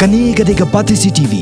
Kani kadika Pati CTV.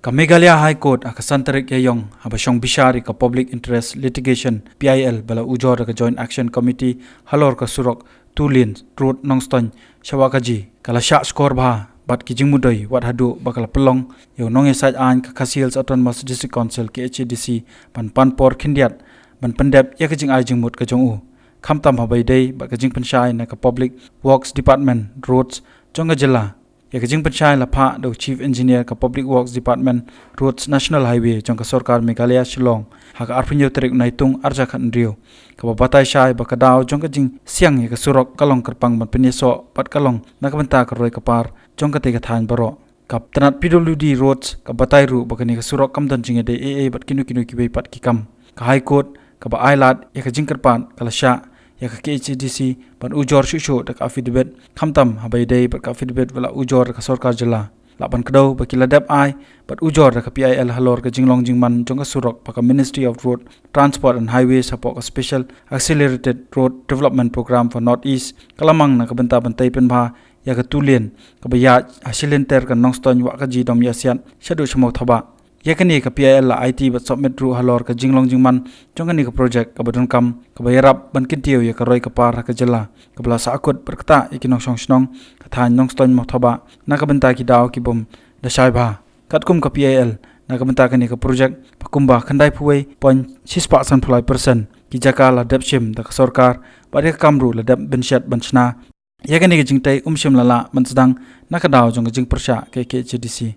Ka Meghalaya High Court akasantarik yayong habashong bishari ka Public Interest Litigation PIL bala ujor ka Joint Action Committee halor ka surok tulin road nongston shawakaji kala sha score bha bat ki jingmudoy wat hadu bakal pelong yo nong esaj an ka Khasi Hills Autonomous District Council ke HDC pan panpor khindiat ban pendep ya ka jing ai jingmut ka jong u khamtam habai dei ba ka jing panshai na ka Public Works Department roads jonga jilla ya ka jing panchai la pha do Chief Engineer ka Public Works Department Roads National Highway jong ka Sarkar Meghalaya Shillong ha ka arpinyo tarik naitung arja khan rio ka batai shai ba ka daw jong ka jing siang ya ka surok kalong kerpang ban penyeso pat kalong na ka banta ka roi ka par jong ka te ka than baro ka tanat PWD roads ka batai ru ba ka ni ka surok kam dan jing de AA bat kinu ki be pat ki kam ka High Court ka ba ailat ya ka jing kerpan kala sha ya ka HDC ban ujor shushu dak affidavit khamtam habai dei bat ka affidavit wala ujor ka Sarkar jilla laban kdo ba kiladap ai bat ujor ka PIL halor ka jinglong jingman jong ka surok pa ka Ministry of Road Transport and Highways sapok ka Special Accelerated Road Development Program for North East kalamang na ka banta bantai pen bha ya ka tulien ka ba ya hasilenter ka nongston wa ka ji dom yasian shadu shamo thaba yakani ka PIL la IT bat submit ru halor ka jinglong jingman jongani ka project ka badun kam ka bayarap ban kintiyo ya ka roi ka par ka jela ka bla sa akut berkata ikinong song snong ka than nong ston mo thoba na ka benta ki daw ki bom da shai bha katkum ka PIL na ka benta kani ka project pakumba khandai phuwei pon 6% ki jaka la depshim da ka Sarkar bare ka kamru la dep benshat banchna yakani ka jingtai umshim lala mansdang na ka daw jong ka jing persha ke HDC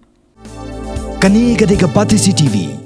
Kani kadika Pati CTV.